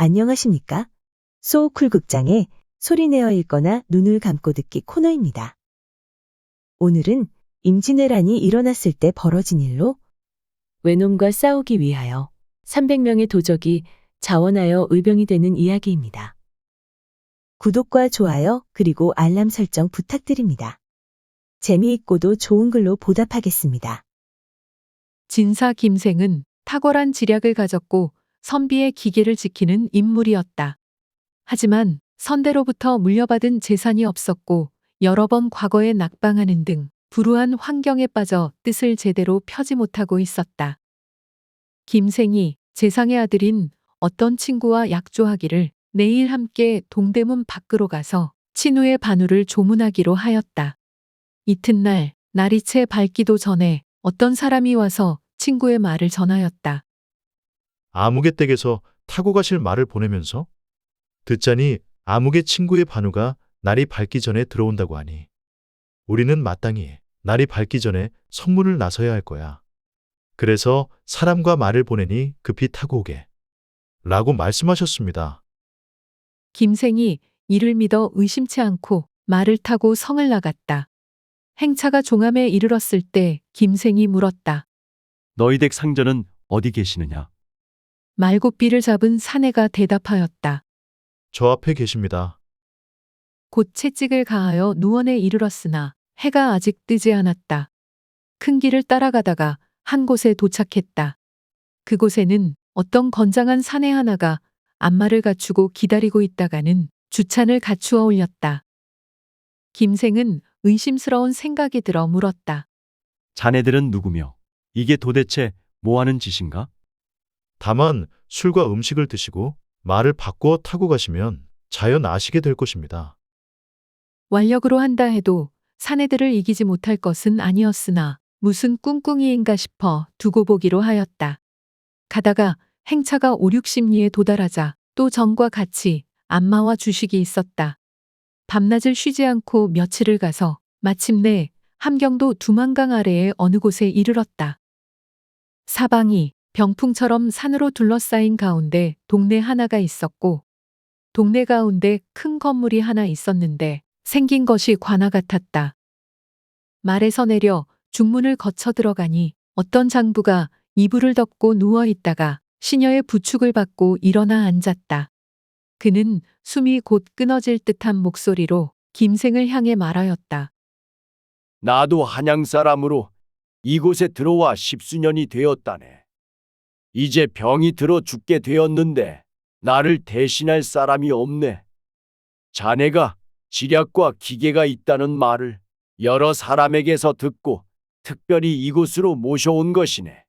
안녕하십니까? 소쿨 극장의 소리내어 읽거나 눈을 감고 듣기 코너입니다. 오늘은 임진왜란이 일어났을 때 벌어진 일로 외놈과 싸우기 위하여 300명의 도적이 자원하여 의병이 되는 이야기입니다. 구독과 좋아요 그리고 알람 설정 부탁드립니다. 재미있고도 좋은 글로 보답하겠습니다. 진사 김생은 탁월한 지략을 가졌고 선비의 기계를 지키는 인물이었다. 하지만 선대로부터 물려받은 재산이 없었고 여러 번 과거에 낙방하는 등 불우한 환경에 빠져 뜻을 제대로 펴지 못하고 있었다. 김생이 재상의 아들인 어떤 친구와 약조하기를 내일 함께 동대문 밖으로 가서 친우의 반우를 조문하기로 하였다. 이튿날 날이 채 밝기도 전에 어떤 사람이 와서 친구의 말을 전하였다. 아무개 댁에서 타고 가실 말을 보내면서 듣자니 아무개 친구의 반우가 날이 밝기 전에 들어온다고 하니 우리는 마땅히 날이 밝기 전에 성문을 나서야 할 거야. 그래서 사람과 말을 보내니 급히 타고 오게 라고 말씀하셨습니다. 김생이 이를 믿어 의심치 않고 말을 타고 성을 나갔다. 행차가 종암에 이르렀을 때 김생이 물었다. 너희 댁 상전은 어디 계시느냐? 말고삐를 잡은 사내가 대답하였다. 저 앞에 계십니다. 곧 채찍을 가하여 누원에 이르렀으나 해가 아직 뜨지 않았다. 큰 길을 따라가다가 한 곳에 도착했다. 그곳에는 어떤 건장한 사내 하나가 앞말을 갖추고 기다리고 있다가는 주찬을 갖추어 올렸다. 김생은 의심스러운 생각이 들어 물었다. 자네들은 누구며 이게 도대체 뭐 하는 짓인가? 다만 술과 음식을 드시고 말을 바꾸어 타고 가시면 자연 아시게 될 것입니다. 완력으로 한다 해도 사내들을 이기지 못할 것은 아니었으나 무슨 꿍꿍이인가 싶어 두고 보기로 하였다. 가다가 행차가 5, 60리에 도달하자 또 전과 같이 안마와 주식이 있었다. 밤낮을 쉬지 않고 며칠을 가서 마침내 함경도 두만강 아래의 어느 곳에 이르렀다. 사방이 병풍처럼 산으로 둘러싸인 가운데 동네 하나가 있었고 동네 가운데 큰 건물이 하나 있었는데 생긴 것이 관아 같았다. 말에서 내려 중문을 거쳐 들어가니 어떤 장부가 이불을 덮고 누워 있다가 시녀의 부축을 받고 일어나 앉았다. 그는 숨이 곧 끊어질 듯한 목소리로 김생을 향해 말하였다. 나도 한양 사람으로 이곳에 들어와 10수년이 되었다네. 이제 병이 들어 죽게 되었는데 나를 대신할 사람이 없네. 자네가 지략과 기계가 있다는 말을 여러 사람에게서 듣고 특별히 이곳으로 모셔온 것이네.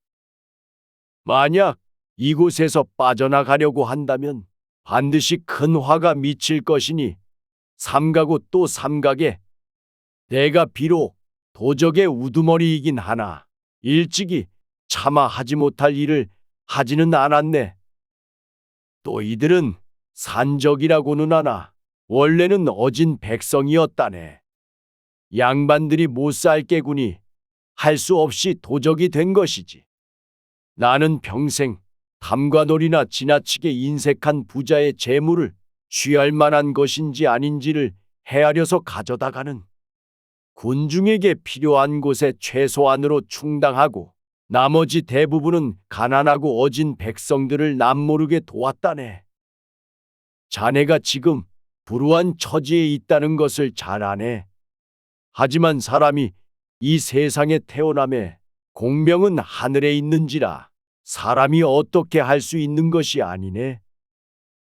만약 이곳에서 빠져나가려고 한다면 반드시 큰 화가 미칠 것이니 삼가고 또 삼가게 내가 비록 도적의 우두머리이긴 하나 일찍이 차마 하지 못할 일을 하지는 않았네. 또 이들은 산적이라고는 하나 원래는 어진 백성이었다네. 양반들이 못 살 깨구니 할 수 없이 도적이 된 것이지. 나는 평생 탐관오리나 지나치게 인색한 부자의 재물을 취할 만한 것인지 아닌지를 헤아려서 가져다가는 군중에게 필요한 곳에 최소한으로 충당하고 나머지 대부분은 가난하고 어진 백성들을 남모르게 도왔다네. 자네가 지금 불우한 처지에 있다는 것을 잘 아네. 하지만 사람이 이 세상에 태어남에 공명은 하늘에 있는지라 사람이 어떻게 할 수 있는 것이 아니네.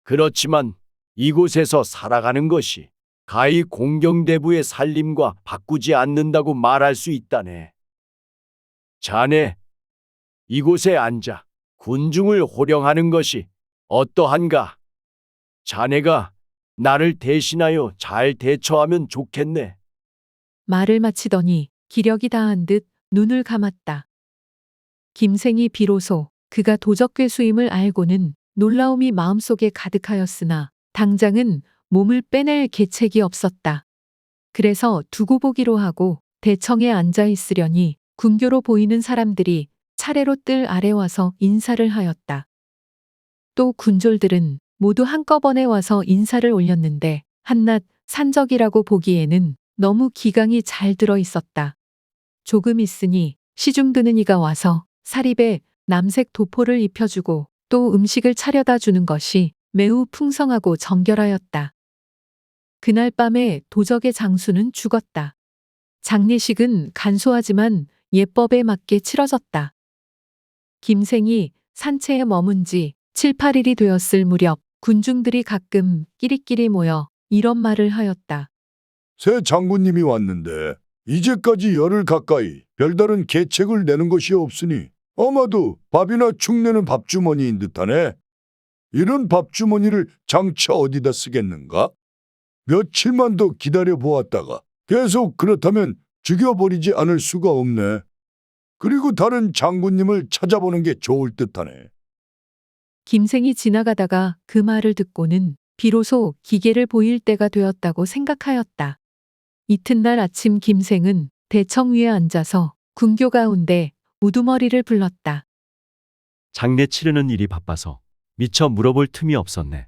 그렇지만 이곳에서 살아가는 것이 가히 공경대부의 살림과 바꾸지 않는다고 말할 수 있다네. 자네, 이곳에 앉아 군중을 호령하는 것이 어떠한가? 자네가 나를 대신하여 잘 대처하면 좋겠네. 말을 마치더니 기력이 다한 듯 눈을 감았다. 김생이 비로소 그가 도적괴수임을 알고는 놀라움이 마음속에 가득하였으나 당장은 몸을 빼낼 계책이 없었다. 그래서 두고 보기로 하고 대청에 앉아 있으려니 군교로 보이는 사람들이 차례로 뜰 아래 와서 인사를 하였다. 또 군졸들은 모두 한꺼번에 와서 인사를 올렸는데 한낱 산적이라고 보기에는 너무 기강이 잘 들어 있었다. 조금 있으니 시중 드는 이가 와서 사립에 남색 도포를 입혀주고 또 음식을 차려다 주는 것이 매우 풍성하고 정결하였다. 그날 밤에 도적의 장수는 죽었다. 장례식은 간소하지만 예법에 맞게 치러졌다. 김생이 산채에 머문 지 7, 8일이 되었을 무렵 군중들이 가끔 끼리끼리 모여 이런 말을 하였다. 새 장군님이 왔는데 이제까지 열흘 가까이 별다른 계책을 내는 것이 없으니 아마도 밥이나 축내는 밥주머니인 듯하네. 이런 밥주머니를 장차 어디다 쓰겠는가? 며칠만 더 기다려 보았다가 계속 그렇다면 죽여버리지 않을 수가 없네. 그리고 다른 장군님을 찾아보는 게 좋을 듯하네. 김생이 지나가다가 그 말을 듣고는 비로소 기계를 보일 때가 되었다고 생각하였다. 이튿날 아침 김생은 대청 위에 앉아서 군교 가운데 우두머리를 불렀다. 장례 치르는 일이 바빠서 미처 물어볼 틈이 없었네.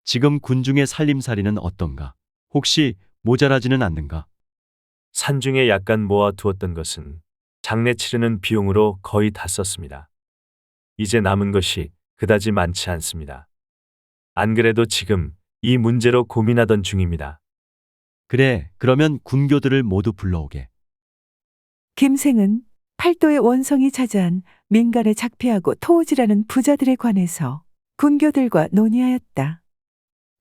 지금 군중의 살림살이는 어떤가? 혹시 모자라지는 않는가? 산중에 약간 모아두었던 것은 장례 치르는 비용으로 거의 다 썼습니다. 이제 남은 것이 그다지 많지 않습니다. 안 그래도 지금 이 문제로 고민하던 중입니다. 그래, 그러면 군교들을 모두 불러오게. 김생은 팔도의 원성이 자자한 민간에 작피하고 토오지라는 부자들에 관해서 군교들과 논의하였다.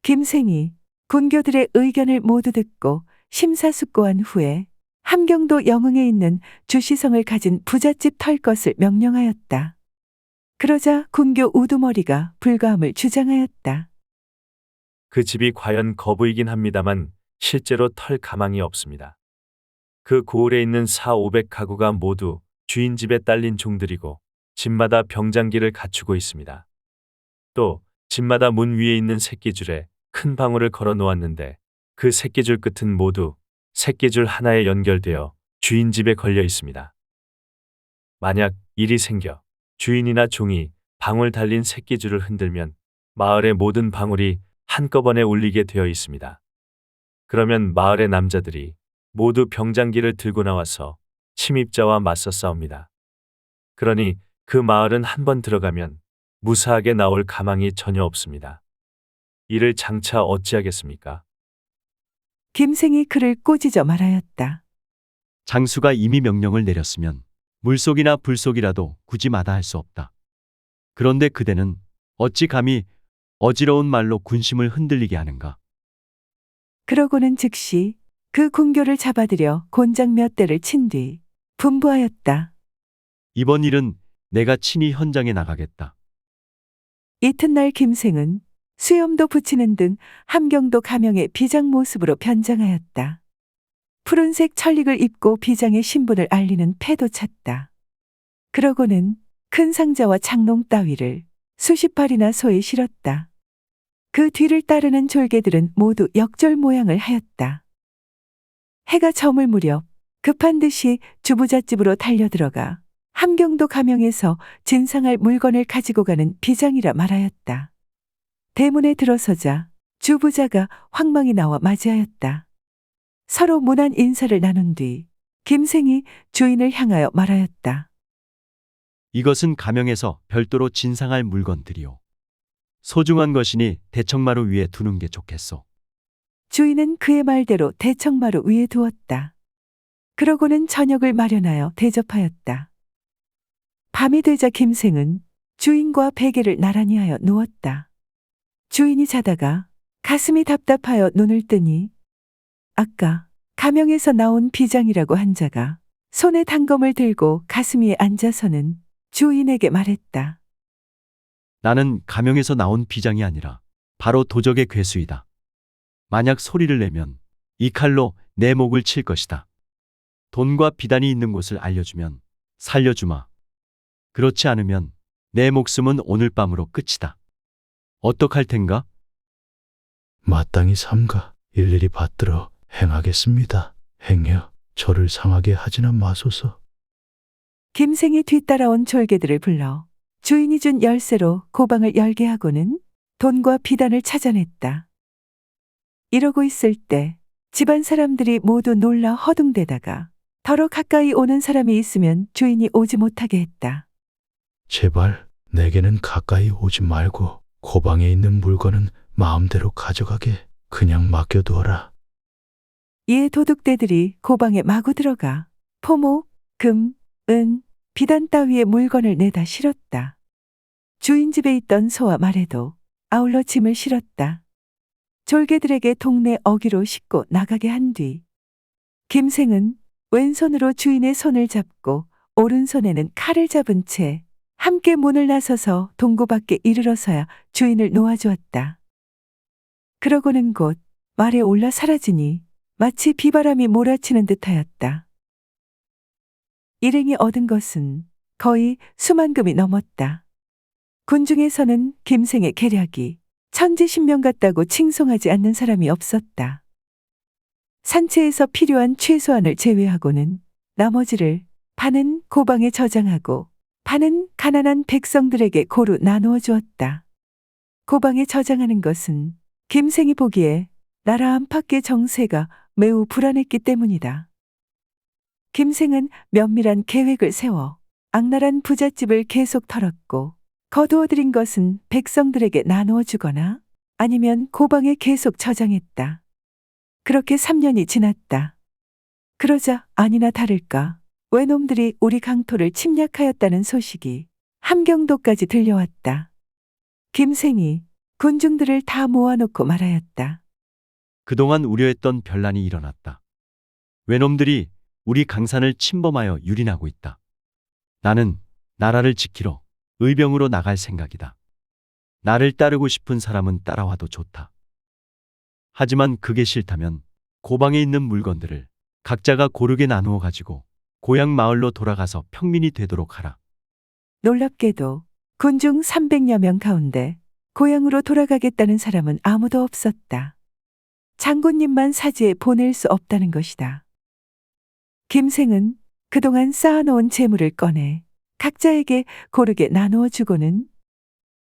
김생이 군교들의 의견을 모두 듣고 심사숙고한 후에 함경도 영흥에 있는 주시성을 가진 부잣집 털 것을 명령하였다. 그러자 군교 우두머리가 불가함을 주장하였다. 그 집이 과연 거부이긴 합니다만 실제로 털 가망이 없습니다. 그 고을에 있는 4,500가구가 모두 주인 집에 딸린 종들이고 집마다 병장기를 갖추고 있습니다. 또 집마다 문 위에 있는 새끼줄에 큰 방울을 걸어 놓았는데 그 새끼줄 끝은 모두 새끼줄 하나에 연결되어 주인 집에 걸려 있습니다. 만약 일이 생겨 주인이나 종이 방울 달린 새끼줄을 흔들면 마을의 모든 방울이 한꺼번에 울리게 되어 있습니다. 그러면 마을의 남자들이 모두 병장기를 들고 나와서 침입자와 맞서 싸웁니다. 그러니 그 마을은 한번 들어가면 무사하게 나올 가망이 전혀 없습니다. 이를 장차 어찌하겠습니까? 김생이 그를 꾸짖어 말하였다. 장수가 이미 명령을 내렸으면 물속이나 불속이라도 굳이 마다할 수 없다. 그런데 그대는 어찌 감히 어지러운 말로 군심을 흔들리게 하는가? 그러고는 즉시 그 군교를 잡아들여 곤장 몇 대를 친 뒤 분부하였다. 이번 일은 내가 친히 현장에 나가겠다. 이튿날 김생은 수염도 붙이는 등 함경도 가명의 비장 모습으로 변장하였다. 푸른색 천릭을 입고 비장의 신분을 알리는 패도 찼다. 그러고는 큰 상자와 장롱 따위를 수십 발이나 소에 실었다. 그 뒤를 따르는 졸개들은 모두 역절 모양을 하였다. 해가 저물 무렵 급한 듯이 주부잣집으로 달려들어가 함경도 가명에서 진상할 물건을 가지고 가는 비장이라 말하였다. 대문에 들어서자 주부자가 황망히 나와 맞이하였다. 서로 무난 인사를 나눈 뒤 김생이 주인을 향하여 말하였다. 이것은 가명에서 별도로 진상할 물건들이오. 소중한 것이니 대청마루 위에 두는 게 좋겠소. 주인은 그의 말대로 대청마루 위에 두었다. 그러고는 저녁을 마련하여 대접하였다. 밤이 되자 김생은 주인과 베개를 나란히 하여 누웠다. 주인이 자다가 가슴이 답답하여 눈을 뜨니 아까 가명에서 나온 비장이라고 한 자가 손에 단검을 들고 가슴 위에 앉아서는 주인에게 말했다. 나는 가명에서 나온 비장이 아니라 바로 도적의 괴수이다. 만약 소리를 내면 이 칼로 내 목을 칠 것이다. 돈과 비단이 있는 곳을 알려주면 살려주마. 그렇지 않으면 내 목숨은 오늘 밤으로 끝이다. 어떡할 텐가? 마땅히 삼가 일일이 받들어 행하겠습니다. 행여 저를 상하게 하지는 마소서. 김생이 뒤따라온 졸개들을 불러 주인이 준 열쇠로 고방을 열게 하고는 돈과 비단을 찾아냈다. 이러고 있을 때 집안 사람들이 모두 놀라 허둥대다가 더러 가까이 오는 사람이 있으면 주인이 오지 못하게 했다. 제발 내게는 가까이 오지 말고 고방에 있는 물건은 마음대로 가져가게 그냥 맡겨두어라. 이에 도둑대들이 고방에 마구 들어가 포목, 금, 은, 비단 따위의 물건을 내다 실었다. 주인 집에 있던 소와 말에도 아울러 짐을 실었다. 졸개들에게 동네 어귀로 싣고 나가게 한 뒤 김생은 왼손으로 주인의 손을 잡고 오른손에는 칼을 잡은 채 함께 문을 나서서 동구 밖에 이르러서야 주인을 놓아주었다. 그러고는 곧 말에 올라 사라지니 마치 비바람이 몰아치는 듯하였다. 일행이 얻은 것은 거의 수만 금이 넘었다. 군중에서는 김생의 계략이 천지신명 같다고 칭송하지 않는 사람이 없었다. 산채에서 필요한 최소한을 제외하고는 나머지를 반은 고방에 저장하고 반은 가난한 백성들에게 고루 나누어 주었다. 고방에 저장하는 것은 김생이 보기에 나라 안팎의 정세가 매우 불안했기 때문이다. 김생은 면밀한 계획을 세워 악랄한 부잣집을 계속 털었고 거두어들인 것은 백성들에게 나누어 주거나 아니면 고방에 계속 저장했다. 그렇게 3년이 지났다. 그러자 아니나 다를까 외놈들이 우리 강토를 침략하였다는 소식이 함경도까지 들려왔다. 김생이 군중들을 다 모아놓고 말하였다. 그동안 우려했던 변란이 일어났다. 외놈들이 우리 강산을 침범하여 유린하고 있다. 나는 나라를 지키러 의병으로 나갈 생각이다. 나를 따르고 싶은 사람은 따라와도 좋다. 하지만 그게 싫다면 고방에 있는 물건들을 각자가 고르게 나누어 가지고 고향 마을로 돌아가서 평민이 되도록 하라. 놀랍게도 군중 300여 명 가운데 고향으로 돌아가겠다는 사람은 아무도 없었다. 장군님만 사지에 보낼 수 없다는 것이다. 김생은 그동안 쌓아놓은 재물을 꺼내 각자에게 고르게 나누어 주고는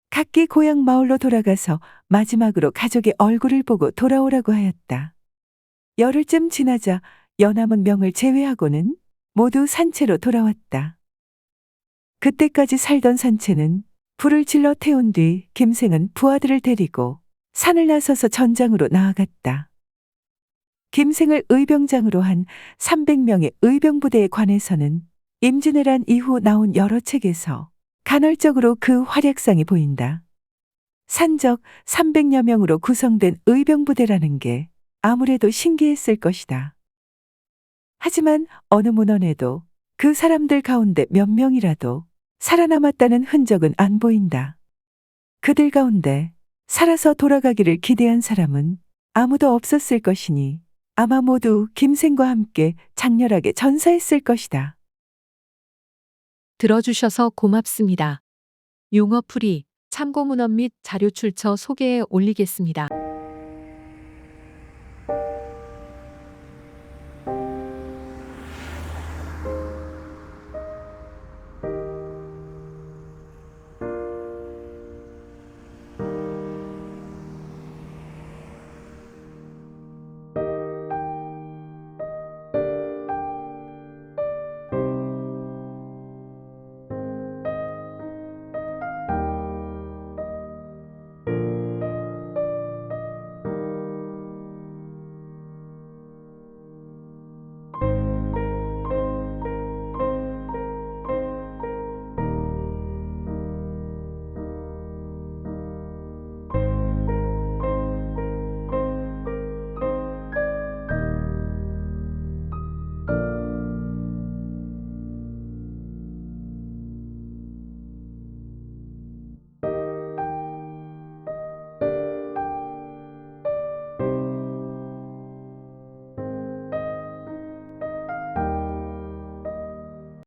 각기 고향 마을로 돌아가서 마지막으로 가족의 얼굴을 보고 돌아오라고 하였다. 열흘쯤 지나자 연남은 명을 제외하고는 모두 산채로 돌아왔다. 그때까지 살던 산채는 불을 질러 태운 뒤 김생은 부하들을 데리고 산을 나서서 전장으로 나아갔다. 김생을 의병장으로 한 300명의 의병부대에 관해서는 임진왜란 이후 나온 여러 책에서 간헐적으로 그 활약상이 보인다. 산적 300여 명으로 구성된 의병부대라는 게 아무래도 신기했을 것이다. 하지만 어느 문헌에도 그 사람들 가운데 몇 명이라도 살아남았다는 흔적은 안 보인다. 그들 가운데 살아서 돌아가기를 기대한 사람은 아무도 없었을 것이니 아마 모두 김생과 함께 장렬하게 전사했을 것이다. 들어주셔서 고맙습니다. 용어풀이 참고문헌 및 자료 출처 소개에 올리겠습니다.